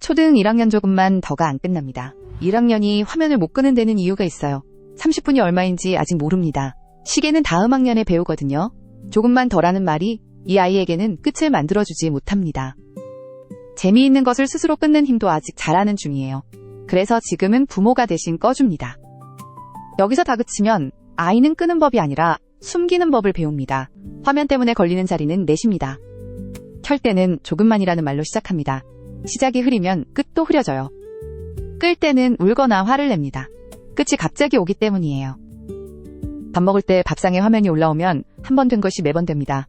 초등 1학년 조금만 더가 안 끝납니다. 1학년이 화면을 못 끄는 데는 이유가 있어요. 30분이 얼마인지 아직 모릅니다. 시계는 다음 학년에 배우거든요. 조금만 더라는 말이 이 아이에게는 끝을 만들어주지 못합니다. 재미있는 것을 스스로 끊는 힘도 아직 자라는 중이에요. 그래서 지금은 부모가 대신 꺼줍니다. 여기서 다 그치면 아이는 끄는 법이 아니라 숨기는 법을 배웁니다. 화면 때문에 걸리는 자리는 넷입니다. 켤 때는 조금만이라는 말로 시작합니다. 시작이 흐리면 끝도 흐려져요. 끌 때는 울거나 화를 냅니다. 끝이 갑자기 오기 때문이에요. 밥 먹을 때 밥상에 화면이 올라오면 한 번 된 것이 매번 됩니다.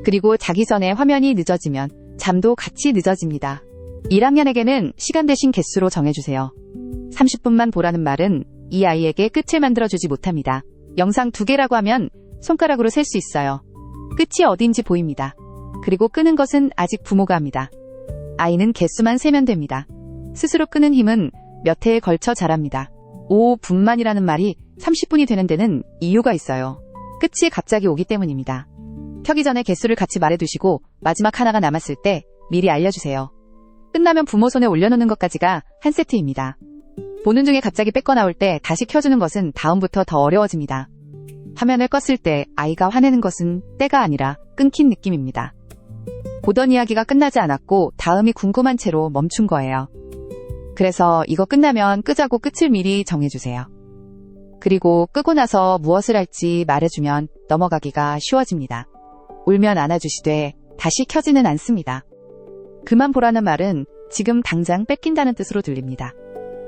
그리고 자기 전에 화면이 늦어지면 잠도 같이 늦어집니다. 1학년에게는 시간 대신 개수로 정해주세요. 30분만 보라는 말은 이 아이에게 끝을 만들어주지 못합니다. 영상 2개라고 하면 손가락으로 셀 수 있어요. 끝이 어딘지 보입니다. 그리고 끄는 것은 아직 부모가 합니다. 아이는 개수만 세면 됩니다. 스스로 끄는 힘은 몇 해에 걸쳐 자랍니다. 5분만이라는 말이 30분이 되는 데는 이유가 있어요. 끝이 갑자기 오기 때문입니다. 켜기 전에 개수를 같이 말해두시고 마지막 하나가 남았을 때 미리 알려주세요. 끝나면 부모 손에 올려놓는 것까지가 한 세트입니다. 보는 중에 갑자기 뺏고 나올 때 다시 켜주는 것은 다음부터 더 어려워집니다. 화면을 껐을 때 아이가 화내는 것은 때가 아니라 끊긴 느낌입니다. 보던 이야기가 끝나지 않았고 다음이 궁금한 채로 멈춘 거예요. 그래서 이거 끝나면 끄자고 끝을 미리 정해주세요. 그리고 끄고 나서 무엇을 할지 말해주면 넘어가기가 쉬워집니다. 울면 안아주시되 다시 켜지는 않습니다. 그만 보라는 말은 지금 당장 뺏긴다는 뜻으로 들립니다.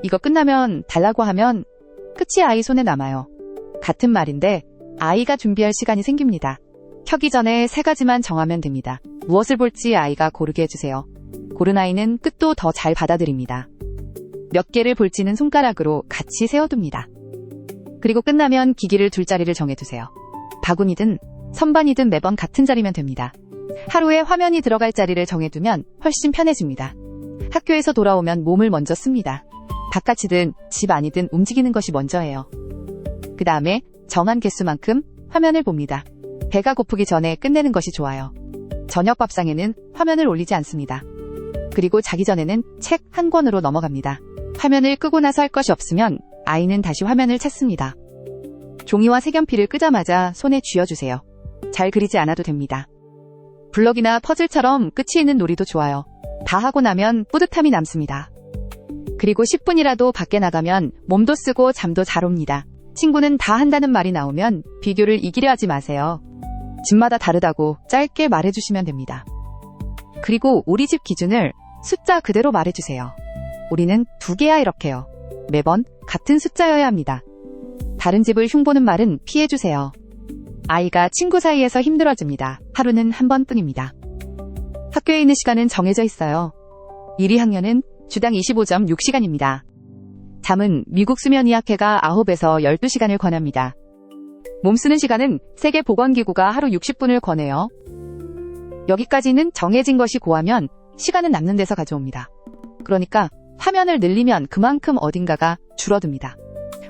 이거 끝나면 달라고 하면 끝이 아이 손에 남아요. 같은 말인데 아이가 준비할 시간이 생깁니다. 켜기 전에 3가지만 정하면 됩니다. 무엇을 볼지 아이가 고르게 해주세요. 고른 아이는 끝도 더 잘 받아들입니다. 몇 개를 볼지는 손가락으로 같이 세워둡니다. 그리고 끝나면 기기를 둘 자리를 정해두세요. 바구니든 선반이든 매번 같은 자리면 됩니다. 하루에 화면이 들어갈 자리를 정해두면 훨씬 편해집니다. 학교에서 돌아오면 몸을 먼저 씁니다. 바깥이든 집 안이든 움직이는 것이 먼저예요. 그 다음에 정한 개수만큼 화면을 봅니다. 배가 고프기 전에 끝내는 것이 좋아요. 저녁 밥상에는 화면을 올리지 않습니다. 그리고 자기 전에는 책 한 권으로 넘어갑니다. 화면을 끄고 나서 할 것이 없으면 아이는 다시 화면을 찾습니다. 종이와 색연필을 끄자마자 손에 쥐어주세요. 잘 그리지 않아도 됩니다. 블럭이나 퍼즐처럼 끝이 있는 놀이도 좋아요. 다 하고 나면 뿌듯함이 남습니다. 그리고 10분이라도 밖에 나가면 몸도 쓰고 잠도 잘 옵니다. 친구는 다 한다는 말이 나오면 비교를 이기려 하지 마세요. 집마다 다르다고 짧게 말해주시면 됩니다. 그리고 우리 집 기준을 숫자 그대로 말해주세요. 우리는 2개야 이렇게요. 매번 같은 숫자여야 합니다. 다른 집을 흉보는 말은 피해주세요. 아이가 친구 사이에서 힘들어집니다. 하루는 한 번뿐입니다. 학교에 있는 시간은 정해져 있어요. 1, 2학년은 주당 25.6시간입니다. 잠은 미국 수면의학회가 9에서 12시간을 권합니다. 몸 쓰는 시간은 세계보건기구가 하루 60분을 권해요. 여기까지는 정해진 것이 고하면 시간은 남는 데서 가져옵니다. 그러니까 화면을 늘리면 그만큼 어딘가가 줄어듭니다.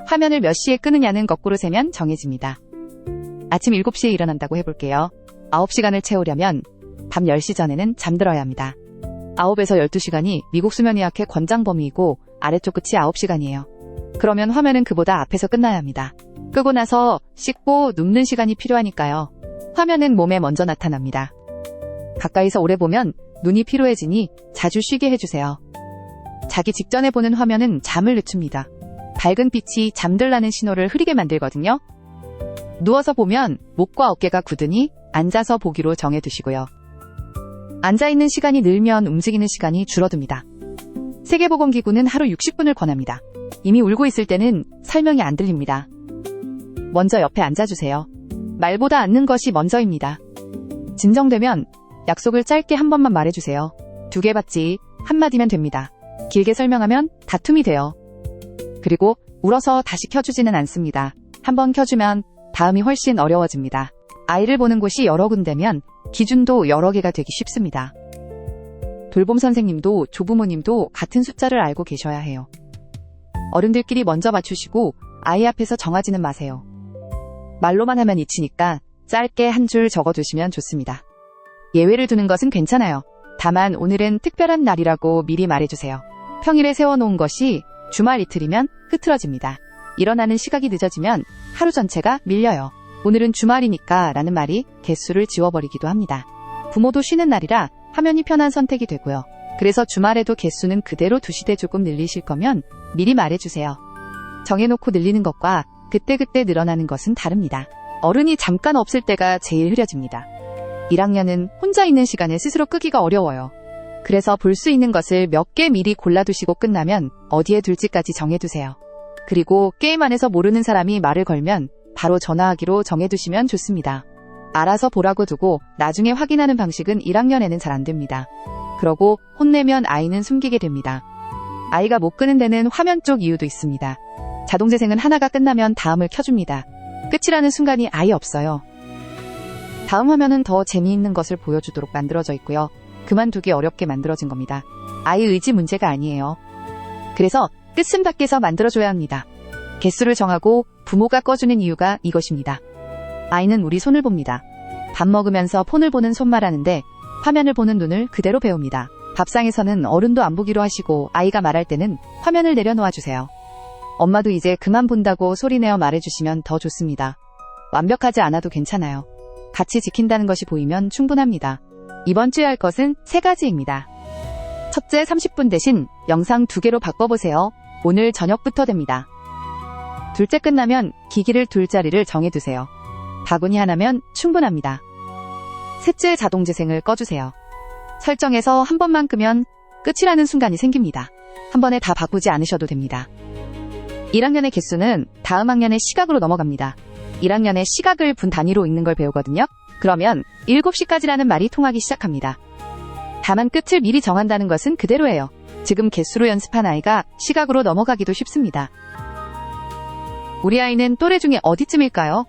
화면을 몇 시에 끄느냐는 거꾸로 세면 정해집니다. 아침 7시에 일어난다고 해볼게요. 9시간을 채우려면 밤 10시 전에는 잠들어야 합니다. 9에서 12시간이 미국 수면의학회 권장 범위이고 아래쪽 끝이 9시간이에요. 그러면 화면은 그보다 앞에서 끝나야 합니다. 끄고 나서 씻고 눕는 시간이 필요하니까요. 화면은 몸에 먼저 나타납니다. 가까이서 오래 보면 눈이 피로해지니 자주 쉬게 해주세요. 자기 직전에 보는 화면은 잠을 늦춥니다. 밝은 빛이 잠들라는 신호를 흐리게 만들거든요. 누워서 보면 목과 어깨가 굳으니 앉아서 보기로 정해두시고요. 앉아있는 시간이 늘면 움직이는 시간이 줄어듭니다. 세계보건기구는 하루 60분을 권합니다. 이미 울고 있을 때는 설명이 안 들립니다. 먼저 옆에 앉아주세요. 말보다 앉는 것이 먼저입니다. 진정되면 약속을 짧게 한 번만 말해주세요. 2개 받지 한마디면 됩니다. 길게 설명하면 다툼이 돼요. 그리고 울어서 다시 켜주지는 않습니다. 한번 켜주면 다음이 훨씬 어려워집니다. 아이를 보는 곳이 여러 군데면 기준도 여러 개가 되기 쉽습니다. 돌봄 선생님도 조부모님도 같은 숫자를 알고 계셔야 해요. 어른들끼리 먼저 맞추시고 아이 앞에서 정하지는 마세요. 말로만 하면 잊히니까 짧게 한 줄 적어두시면 좋습니다. 예외를 두는 것은 괜찮아요. 다만 오늘은 특별한 날이라고 미리 말해주세요. 평일에 세워놓은 것이 주말 이틀이면 흐트러집니다. 일어나는 시각이 늦어지면 하루 전체가 밀려요. 오늘은 주말이니까 라는 말이 개수를 지워버리기도 합니다. 부모도 쉬는 날이라 화면이 편한 선택이 되고요. 그래서 주말에도 개수는 그대로 두시되 조금 늘리실 거면 미리 말해주세요. 정해놓고 늘리는 것과 그때그때 늘어나는 것은 다릅니다. 어른이 잠깐 없을 때가 제일 흐려집니다. 1학년은 혼자 있는 시간을 스스로 끄기가 어려워요. 그래서 볼 수 있는 것을 몇 개 미리 골라두시고 끝나면 어디에 둘지까지 정해두세요. 그리고 게임 안에서 모르는 사람이 말을 걸면 바로 전화하기로 정해두시면 좋습니다. 알아서 보라고 두고 나중에 확인하는 방식은 1학년에는 잘 안됩니다. 그러고 혼내면 아이는 숨기게 됩니다. 아이가 못 끄는 데는 화면 쪽 이유도 있습니다. 자동재생은 하나가 끝나면 다음을 켜줍니다. 끝이라는 순간이 아예 없어요. 다음 화면은 더 재미있는 것을 보여주도록 만들어져 있고요. 그만두기 어렵게 만들어진 겁니다. 아이 의지 문제가 아니에요. 그래서 끝은 밖에서 만들어줘야 합니다. 개수를 정하고 부모가 꺼주는 이유가 이것입니다. 아이는 우리 손을 봅니다. 밥 먹으면서 폰을 보는 손 말하는데 화면을 보는 눈을 그대로 배웁니다. 밥상에서는 어른도 안 보기로 하시고 아이가 말할 때는 화면을 내려놓아 주세요. 엄마도 이제 그만 본다고 소리내어 말해주시면 더 좋습니다. 완벽하지 않아도 괜찮아요. 같이 지킨다는 것이 보이면 충분합니다. 이번 주에 할 것은 3가지입니다. 첫째, 30분 대신 영상 2개로 바꿔보세요. 오늘 저녁부터 됩니다. 둘째, 끝나면 기기를 둘 자리를 정해두세요. 바구니 하나면 충분합니다. 셋째, 자동재생을 꺼주세요. 설정에서 한 번만 끄면 끝이라는 순간이 생깁니다. 한 번에 다 바꾸지 않으셔도 됩니다. 1학년의 개수는 다음 학년의 시각으로 넘어갑니다. 1학년의 시각을 분 단위로 읽는 걸 배우거든요. 그러면 7시까지라는 말이 통하기 시작합니다. 다만 끝을 미리 정한다는 것은 그대로예요. 지금 개수로 연습한 아이가 시각으로 넘어가기도 쉽습니다. 우리 아이는 또래 중에 어디쯤일까요?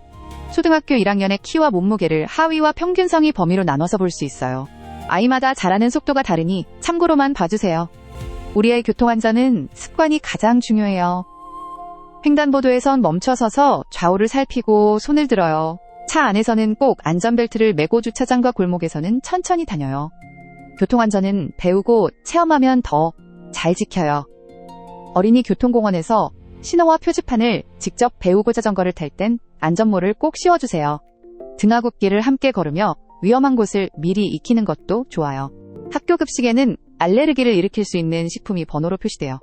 초등학교 1학년의 키와 몸무게를 하위와 평균성이 범위로 나눠서 볼 수 있어요. 아이마다 자라는 속도가 다르니 참고로만 봐주세요. 우리의 교통안전은 습관이 가장 중요해요. 횡단보도에선 멈춰서서 좌우를 살피고 손을 들어요. 차 안에서는 꼭 안전벨트를 매고 주차장과 골목에서는 천천히 다녀요. 교통안전은 배우고 체험하면 더 잘 지켜요. 어린이 교통공원에서 신호와 표지판을 직접 배우고 자전거를 탈 땐 안전모를 꼭 씌워주세요. 등하굣길을 함께 걸으며 위험한 곳을 미리 익히는 것도 좋아요. 학교 급식에는 알레르기를 일으킬 수 있는 식품이 번호로 표시돼요.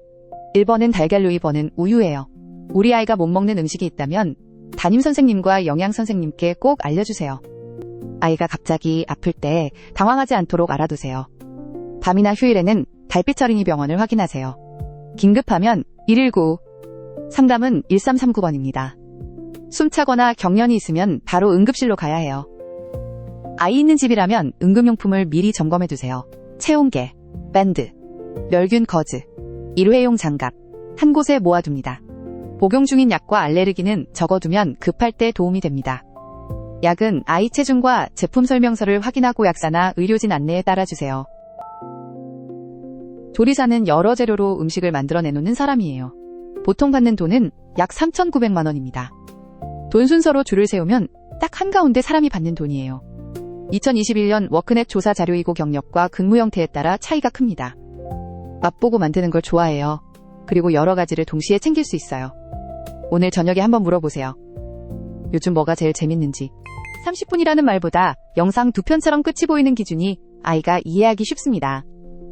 1번은 달걀로 2번은 우유예요. 우리 아이가 못 먹는 음식이 있다면 담임선생님과 영양선생님께 꼭 알려주세요. 아이가 갑자기 아플 때 당황하지 않도록 알아두세요. 밤이나 휴일에는 달빛 어린이 병원을 확인하세요. 긴급하면 119, 상담은 1339번입니다. 숨차거나 경련이 있으면 바로 응급실로 가야 해요. 아이 있는 집이라면 응급용품을 미리 점검해두세요. 체온계, 밴드, 멸균 거즈, 일회용 장갑, 한 곳에 모아둡니다. 복용 중인 약과 알레르기는 적어두면 급할 때 도움이 됩니다. 약은 아이 체중과 제품 설명서를 확인하고 약사나 의료진 안내에 따라주세요. 조리사는 여러 재료로 음식을 만들어 내놓는 사람이에요. 보통 받는 돈은 약 3,900만 원입니다. 돈 순서로 줄을 세우면 딱 한가운데 사람이 받는 돈이에요. 2021년 워크넷 조사 자료이고 경력과 근무 형태에 따라 차이가 큽니다. 맛보고 만드는 걸 좋아해요. 그리고 여러 가지를 동시에 챙길 수 있어요. 오늘 저녁에 한번 물어보세요. 요즘 뭐가 제일 재밌는지. 30분이라는 말보다 영상 2편처럼 끝이 보이는 기준이 아이가 이해하기 쉽습니다.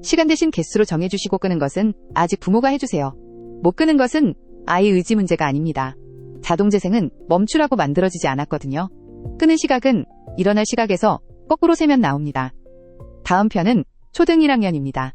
시간 대신 개수로 정해주시고 끄는 것은 아직 부모가 해주세요. 못 끄는 것은 아이 의지 문제가 아닙니다. 자동재생은 멈추라고 만들어지지 않았거든요. 끄는 시각은 일어날 시각에서 거꾸로 세면 나옵니다. 다음 편은 초등 1학년입니다.